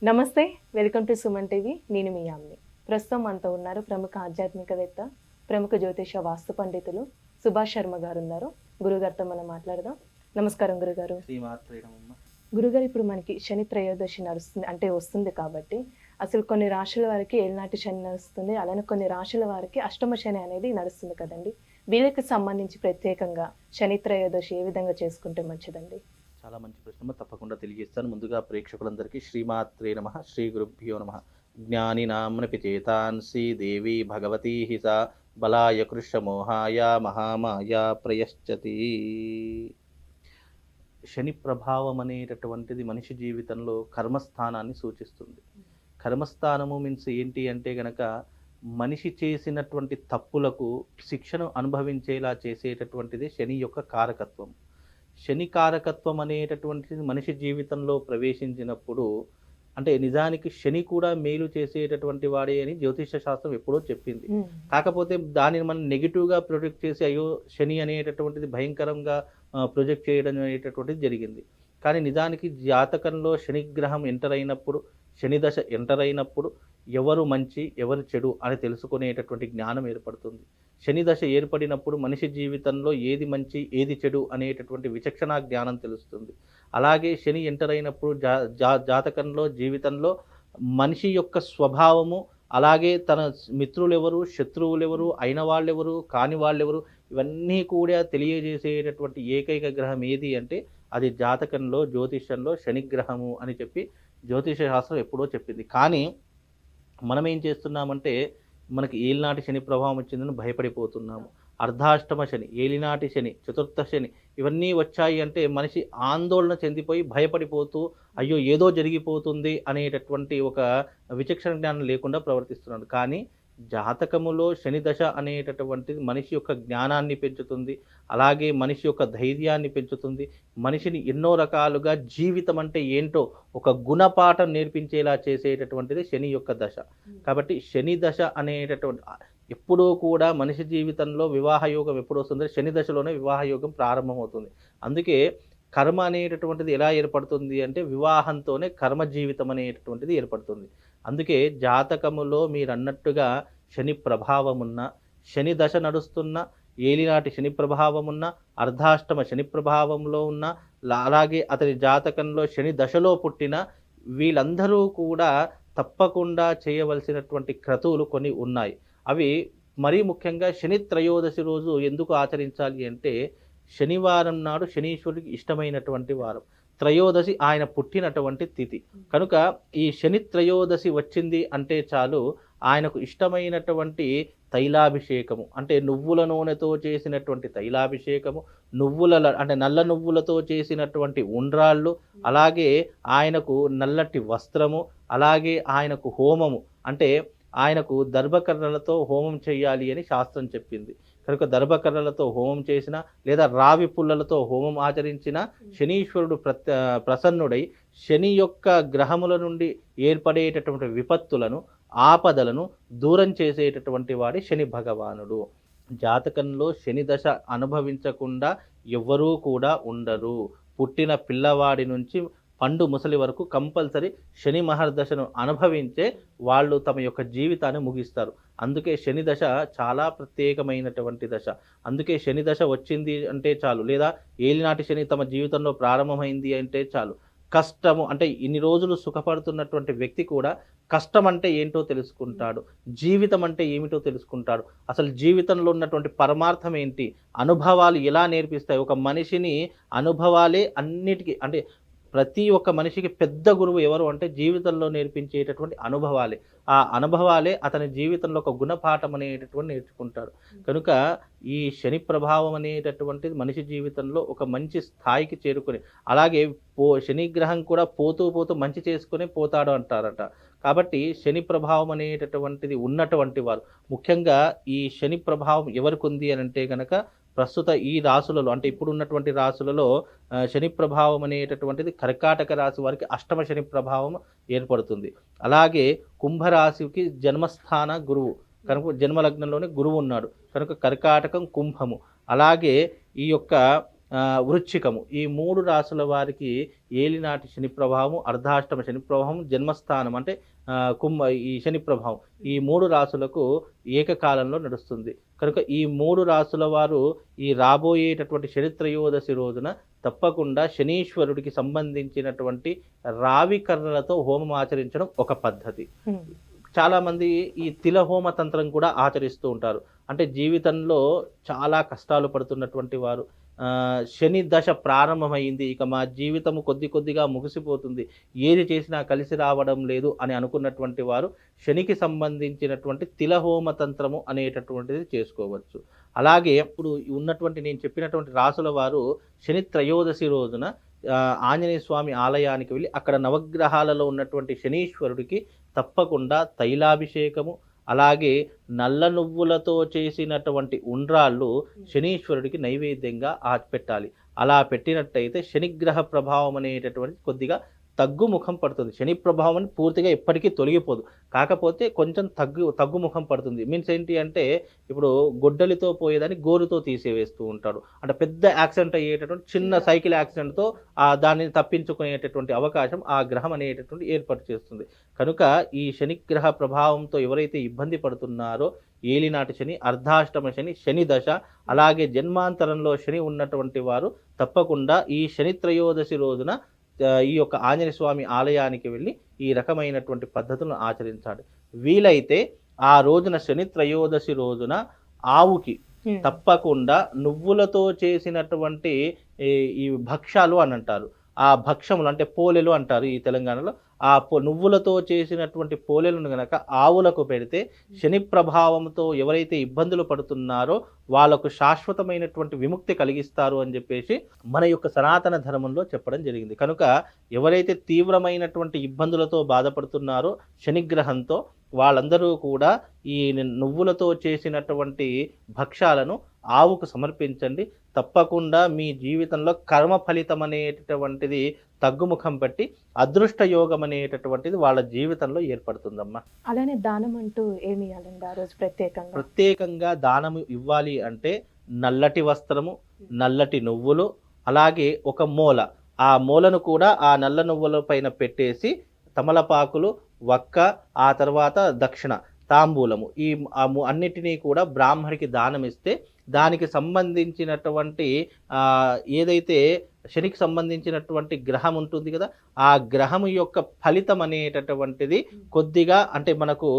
నమస్తే, welcome to Suman TV. నేను మీ యామ్ని. ప్రస్తుతం మనతో ఉన్నారు ప్రముఖ ఆధ్యాత్మికవేత్త, ప్రముఖ జ్యోతిష వాస్తు పండితులు సుభాష్ శర్మ గారు ఉన్నారు. గురుగారితో మనం మాట్లాడదాం. నమస్కారం గురుగారు. గురుగారు, ఇప్పుడు మనకి శని త్రయోదశి నడుస్తుంది, అంటే వస్తుంది కాబట్టి అసలు కొన్ని రాశుల వారికి ఏలినాటి శని నడుస్తుంది, అలానే కొన్ని రాశుల వారికి అష్టమ శని అనేది నడుస్తుంది కదండి. వీళ్ళకి సంబంధించి ప్రత్యేకంగా శని త్రయోదశి ఏ విధంగా చేసుకుంటే మంచిదండి? చాలా మంచి ప్రశ్న, తప్పకుండా తెలియజేస్తాను. ముందుగా ప్రేక్షకులందరికీ శ్రీమాత్రే నమః, శ్రీ గురుభ్యో నమః. జ్ఞాని నామ్నపి చేతాంసి దేవి భగవతీ హిసా బలాయ కృష్ణమోహాయ మహామాయ ప్రయశ్చతి. శని ప్రభావం అనేటటువంటిది మనిషి జీవితంలో కర్మస్థానాన్ని సూచిస్తుంది. కర్మస్థానము మీన్స్ ఏంటి అంటే గనక మనిషి చేసినటువంటి తప్పులకు శిక్షను అనుభవించేలా చేసేటటువంటిది శని యొక్క కారకత్వం. శని కారకత్వం అనేటటువంటిది మనిషి జీవితంలో ప్రవేశించినప్పుడు, అంటే నిజానికి శని కూడా మేలు చేసేటటువంటి వాడే అని జ్యోతిష శాస్త్రం ఎప్పుడో చెప్పింది. కాకపోతే దానిని మనం నెగిటివ్గా ప్రొజెక్ట్ చేసి అయ్యో శని అనేటటువంటిది భయంకరంగా ప్రొజెక్ట్ చేయడం అనేటటువంటిది జరిగింది. కానీ నిజానికి జాతకంలో శనిగ్రహం ఎంటర్ అయినప్పుడు, శని దశ ఎంటర్ అయినప్పుడు ఎవరు మంచి ఎవరు చెడు అని తెలుసుకునేటటువంటి జ్ఞానం ఏర్పడుతుంది. శని దశ ఏర్పడినప్పుడు మనిషి జీవితంలో ఏది మంచి ఏది చెడు అనేటటువంటి విచక్షణ జ్ఞానం తెలుస్తుంది. అలాగే శని ఎంటర్ అయినప్పుడు జాతకంలో జీవితంలో మనిషి యొక్క స్వభావము, అలాగే తన మిత్రులు ఎవరు, శత్రువులు ఎవరు, అయిన వాళ్ళెవరు, కాని వాళ్ళెవరు, ఇవన్నీ కూడా తెలియజేసేటటువంటి ఏకైక గ్రహం ఏది అంటే అది జాతకంలో జ్యోతిష్యంలో శనిగ్రహము అని చెప్పి జ్యోతిష శాస్త్రం ఎప్పుడో చెప్పింది. కానీ మనం ఏం చేస్తున్నామంటే మనకి ఏలినాటి శని ప్రభావం వచ్చిందని భయపడిపోతున్నాము. అర్ధాష్టమ శని, ఏలినాటి శని, చతుర్థ శని ఇవన్నీ వచ్చాయి అంటే మనిషి ఆందోళన చెందిపోయి భయపడిపోతూ అయ్యో ఏదో జరిగిపోతుంది అనేటటువంటి ఒక విచక్షణ జ్ఞానం లేకుండా ప్రవర్తిస్తున్నాడు. కానీ జాతకములో శని దశ అనేటటువంటిది మనిషి యొక్క జ్ఞానాన్ని పెంచుతుంది, అలాగే మనిషి యొక్క ధైర్యాన్ని పెంచుతుంది, మనిషిని ఎన్నో రకాలుగా జీవితం అంటే ఏంటో ఒక గుణపాఠం నేర్పించేలా చేసేటటువంటిది శని యొక్క దశ. కాబట్టి శని దశ అనేటటువంటి ఎప్పుడూ కూడా మనిషి జీవితంలో వివాహ యోగం ఎప్పుడు వస్తుందో శని దశలోనే వివాహ యోగం ప్రారంభమవుతుంది. అందుకే కర్మ అనేటటువంటిది ఎలా ఏర్పడుతుంది అంటే వివాహంతోనే కర్మ జీవితం అనేటటువంటిది ఏర్పడుతుంది. అందుకే జాతకములో మీరు అన్నట్టుగా శని ప్రభావమున్న, శని దశ నడుస్తున్న, ఏలినాటి శని ప్రభావమున్న, అర్ధాష్టమ శని ప్రభావంలో ఉన్న, అలాగే అతని జాతకంలో శని దశలో పుట్టిన వీళ్ళందరూ కూడా తప్పకుండా చేయవలసినటువంటి క్రతువులు కొన్ని ఉన్నాయి. అవి మరీ ముఖ్యంగా శని త్రయోదశి రోజు ఎందుకు ఆచరించాలి అంటే శనివారం నాడు శనీశ్వరుడికి ఇష్టమైనటువంటి వారం, త్రయోదశి ఆయన పుట్టినటువంటి తిథి కనుక ఈ శని త్రయోదశి వచ్చింది అంటే చాలు ఆయనకు ఇష్టమైనటువంటి తైలాభిషేకము, అంటే నువ్వుల నూనెతో చేసినటువంటి తైలాభిషేకము, అంటే నల్ల నువ్వులతో చేసినటువంటి ఉండ్రాళ్ళు, అలాగే ఆయనకు నల్లటి వస్త్రము, అలాగే ఆయనకు హోమము, అంటే ఆయనకు దర్భకర్రలతో హోమం చేయాలి అని శాస్త్రం చెప్పింది. కనుక దర్భకర్రలతో హోమం చేసిన లేదా రావి పుల్లలతో హోమం ఆచరించిన శనీశ్వరుడు ప్రసన్నుడై శని యొక్క గ్రహముల నుండి ఏర్పడేటటువంటి విపత్తులను, ఆపదలను దూరం చేసేటటువంటి వాడి శని భగవానుడు. జాతకంలో శని దశ అనుభవించకుండా ఎవ్వరూ కూడా ఉండరు. పుట్టిన పిల్లవాడి నుంచి పండు ముసలి వరకు కంపల్సరీ శని మహర్దశను అనుభవించే వాళ్ళు తమ యొక్క జీవితాన్ని ముగిస్తారు. అందుకే శని దశ చాలా ప్రత్యేకమైనటువంటి దశ. అందుకే శని దశ వచ్చింది అంటే చాలు, లేదా ఏలినాటి శని తమ జీవితంలో ప్రారంభమైంది అంటే చాలు, కష్టము అంటే ఇన్ని రోజులు సుఖపడుతున్నటువంటి వ్యక్తి కూడా కష్టం అంటే ఏంటో తెలుసుకుంటాడు, జీవితం అంటే ఏమిటో తెలుసుకుంటాడు, అసలు జీవితంలో ఉన్నటువంటి పరమార్థం ఏంటి, అనుభవాలు ఎలా నేర్పిస్తాయి. ఒక మనిషిని అనుభవాలే అన్నిటికీ, అంటే ప్రతి ఒక్క మనిషికి పెద్ద గురువు ఎవరు అంటే జీవితంలో నేర్పించేటటువంటి అనుభవాలే. ఆ అనుభవాలే అతని జీవితంలో ఒక గుణపాఠం అనేటటువంటి నేర్చుకుంటాడు. కనుక ఈ శని ప్రభావం అనేటటువంటిది మనిషి జీవితంలో ఒక మంచి స్థాయికి చేరుకొని, అలాగే శనిగ్రహం కూడా పోతూ పోతూ మంచి చేసుకుని పోతాడు అంటారట. కాబట్టి శని ప్రభావం అనేటటువంటిది ఉన్నటువంటి వారు, ముఖ్యంగా ఈ శని ప్రభావం ఎవరికి ఉంది అని అంటే కనుక ప్రస్తుత ఈ రాశులలో, అంటే ఇప్పుడు ఉన్నటువంటి రాశులలో శని ప్రభావం అనేటటువంటిది కర్కాటక రాశి వారికి అష్టమ శని ప్రభావం ఏర్పడుతుంది. అలాగే కుంభరాశికి జన్మస్థాన గురువు కనుక జన్మలగ్నంలోనే గురువు ఉన్నాడు కనుక కర్కాటకం కుంభము. అలాగే ఈ యొక్క వృశ్చికము, ఈ 3 రాసుల వారికి ఏలినాటి శని ప్రభావం, అర్ధాష్టమ శని ప్రభావం, జన్మస్థానం అంటే ఈ శని ప్రభావం ఈ 3 రాసులకు ఏకకాలంలో నడుస్తుంది. కనుక ఈ 3 రాసుల వారు ఈ రాబోయేటటువంటి శనిత్రయోదశి రోజున తప్పకుండా శనీశ్వరుడికి సంబంధించినటువంటి రావి కర్రలతో హోమం ఆచరించడం ఒక పద్ధతి. చాలా మంది ఈ తిల హోమ తంత్రం కూడా ఆచరిస్తూ ఉంటారు. అంటే జీవితంలో చాలా కష్టాలు పడుతున్నటువంటి వారు, శని దశ ప్రారంభమైంది, ఇక మా జీవితం కొద్దిగా ముగిసిపోతుంది, ఏది చేసినా కలిసి రావడం లేదు అని అనుకున్నటువంటి వారు శనికి సంబంధించినటువంటి తిలహోమ తంత్రము అనేటటువంటిది చేసుకోవచ్చు. అలాగే ఇప్పుడు ఉన్నటువంటి నేను చెప్పినటువంటి రాసుల వారు శని త్రయోదశి రోజున ఆంజనేయ స్వామి ఆలయానికి వెళ్ళి అక్కడ నవగ్రహాలలో ఉన్నటువంటి శనీశ్వరుడికి తప్పకుండా తైలాభిషేకము, అలాగే నల్ల నువ్వులతో చేసినటువంటి ఉండ్రాళ్ళు శనీశ్వరుడికి నైవేద్యంగా పెట్టాలి. అలా పెట్టినట్టయితే శనిగ్రహ ప్రభావం అనేటటువంటి కొద్దిగా తగ్గుముఖం పడుతుంది. శని ప్రభావం అని పూర్తిగా ఎప్పటికీ తొలగిపోదు, కాకపోతే కొంచెం తగ్గుముఖం పడుతుంది. మీన్స్ ఏంటి అంటే ఇప్పుడు గొడ్డలితో పోయేదాన్ని గోరుతో తీసివేస్తూ ఉంటాడు. అంటే పెద్ద యాక్సిడెంట్ అయ్యేటటువంటి చిన్న సైకిల్ యాక్సిడెంట్తో దానిని తప్పించుకునేటటువంటి అవకాశం ఆ గ్రహం అనేటటువంటి ఏర్పాటు చేస్తుంది. కనుక ఈ శనిగ్రహ ప్రభావంతో ఎవరైతే ఇబ్బంది పడుతున్నారో, ఏలినాటి శని, అర్ధాష్టమ శని, శని దశ, అలాగే జన్మాంతరంలో శని ఉన్నటువంటి వారు తప్పకుండా ఈ శని త్రయోదశి రోజున ఈ యొక్క ఆంజనేయ స్వామి ఆలయానికి వెళ్ళి ఈ రకమైనటువంటి పద్ధతులను ఆచరించాలి. వీలైతే ఆ రోజున శని త్రయోదశి రోజున ఆవుకి తప్పకుండా నువ్వులతో చేసినటువంటి ఈ భక్ష్యాలు అని అంటారు, ఆ భక్ష్యములు అంటే పోలెలు అంటారు ఈ తెలంగాణలో, ఆ నువ్వులతో చేసినటువంటి పోలెలను గనక ఆవులకు పెడితే శని ప్రభావంతో ఎవరైతే ఇబ్బందులు పడుతున్నారో వాళ్ళకు శాశ్వతమైనటువంటి విముక్తి కలిగిస్తారు అని చెప్పేసి మన యొక్క సనాతన ధర్మంలో చెప్పడం జరిగింది. కనుక ఎవరైతే తీవ్రమైనటువంటి ఇబ్బందులతో బాధపడుతున్నారో శనిగ్రహంతో, వాళ్ళందరూ కూడా ఈ నువ్వులతో చేసినటువంటి భక్ష్యాలను ఆవుకు సమర్పించండి. తప్పకుండా మీ జీవితంలో కర్మ ఫలితం అనేటటువంటిది తగ్గుముఖం పట్టి అదృష్ట యోగం అనేటటువంటిది వాళ్ళ జీవితంలో ఏర్పడుతుందమ్మా. అలానే దానం అంటూ ఏమి ఇవ్వాలండి ఆ రోజు ప్రత్యేకంగా దానము ఇవ్వాలి అంటే నల్లటి వస్త్రము, నల్లటి నువ్వులు, అలాగే ఒక మూల, ఆ మూలను కూడా ఆ నల్ల నువ్వుల పైన పెట్టేసి తమలపాకులు, వక్క, ఆ తర్వాత దక్షిణ తాంబూలము, ఈ అన్నిటినీ కూడా బ్రాహ్మడికి దానం ఇస్తే దానికి సంబంధించినటువంటి ఏదైతే శనికి సంబంధించినటువంటి గ్రహం ఉంటుంది కదా, ఆ గ్రహం యొక్క ఫలితం అనేటటువంటిది కొద్దిగా అంటే మనకు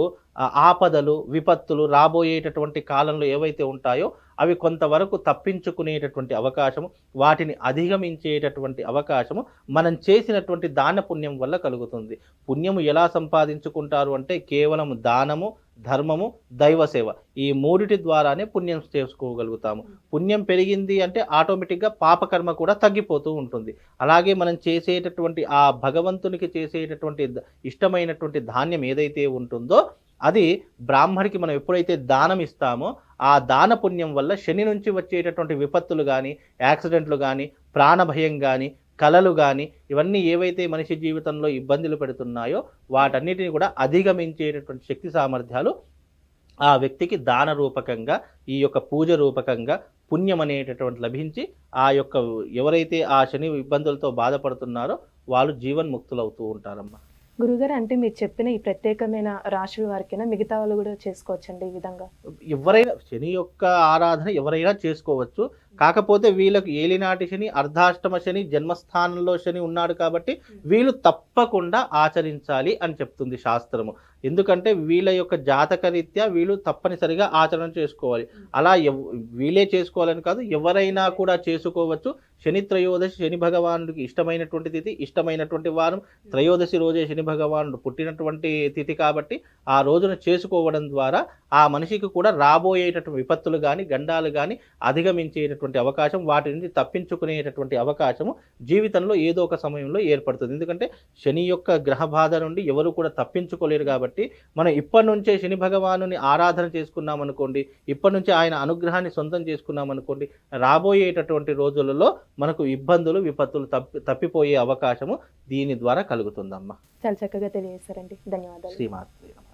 ఆపదలు, విపత్తులు రాబోయేటటువంటి కాలంలో ఏవైతే ఉంటాయో అవి కొంతవరకు తప్పించుకునేటటువంటి అవకాశము, వాటిని అధిగమించేటటువంటి అవకాశము మనం చేసినటువంటి దాన పుణ్యం వల్ల కలుగుతుంది. పుణ్యము ఎలా సంపాదించుకుంటారు అంటే కేవలం దానము, ధర్మము, దైవసేవ, ఈ మూడిటి ద్వారానే పుణ్యం చేసుకోగలుగుతాము. పుణ్యం పెరిగింది అంటే ఆటోమేటిక్గా పాపకర్మ కూడా తగ్గిపోతూ ఉంటుంది. అలాగే మనం చేసేటటువంటి ఆ భగవంతునికి చేసేటటువంటి ఇష్టమైనటువంటి ధాన్యం ఏదైతే ఉంటుందో అది బ్రాహ్మడికి మనం ఎప్పుడైతే దానం ఇస్తామో ఆ దాన పుణ్యం వల్ల శని నుంచి వచ్చేటటువంటి విపత్తులు కానీ, యాక్సిడెంట్లు కానీ, ప్రాణభయం కానీ, కలలు కానీ, ఇవన్నీ ఏవైతే మనిషి జీవితంలో ఇబ్బందులు పెడుతున్నాయో వాటన్నిటిని కూడా అధిగమించేటటువంటి శక్తి సామర్థ్యాలు ఆ వ్యక్తికి దాన రూపకంగా, ఈ యొక్క పూజ రూపకంగా పుణ్యం అనేటటువంటి లభించి ఆ యొక్క ఎవరైతే ఆ శని ఇబ్బందులతో బాధపడుతున్నారో వాళ్ళు జీవన్ముక్తులవుతూ ఉంటారమ్మా. గురుగారు, అంటే మీరు చెప్పిన ఈ ప్రత్యేకమైన రాశుల వారికైనా మిగతా వాళ్ళు కూడా చేసుకోవచ్చండి ఈ విధంగా? ఎవరైనా శని యొక్క ఆరాధన ఎవరైనా చేసుకోవచ్చు. కాకపోతే వీళ్ళకు ఏలినాటి శని, అర్ధాష్టమ శని, జన్మస్థానంలో శని ఉన్నాడు కాబట్టి వీళ్ళు తప్పకుండా ఆచరించాలి అని చెప్తుంది శాస్త్రము. ఎందుకంటే వీళ్ళ యొక్క జాతక రీత్యా వీళ్ళు తప్పనిసరిగా ఆచరణ చేసుకోవాలి. అలా వీళ్ళే చేసుకోవాలని కాదు, ఎవరైనా కూడా చేసుకోవచ్చు. శని త్రయోదశి శని భగవానుడికి ఇష్టమైనటువంటి తిథి, ఇష్టమైనటువంటి వారం. త్రయోదశి రోజే శని భగవానుడు పుట్టినటువంటి తిథి కాబట్టి ఆ రోజున చేసుకోవడం ద్వారా ఆ మనిషికి కూడా రాబోయేటటువంటి విపత్తులు కానీ, గండాలు కానీ అధిగమించేటటువంటి అవకాశం, వాటి నుంచి తప్పించుకునేటటువంటి అవకాశము జీవితంలో ఏదో ఒక సమయంలో ఏర్పడుతుంది. ఎందుకంటే శని యొక్క గ్రహ బాధ నుండి ఎవరు కూడా తప్పించుకోలేరు కాబట్టి మనం ఇప్పటి నుంచే శని భగవానుని ఆరాధన చేసుకున్నాం అనుకోండి, ఇప్పటి నుంచి ఆయన అనుగ్రహాన్ని సొంతం చేసుకున్నాం అనుకోండి, రాబోయేటటువంటి రోజులలో మనకు ఇబ్బందులు, విపత్తులు తప్పిపోయే అవకాశము దీని ద్వారా కలుగుతుందమ్మా. చాలా చక్కగా తెలియజేశారండి, ధన్యవాదాలు. శ్రీమాత్రే నమః.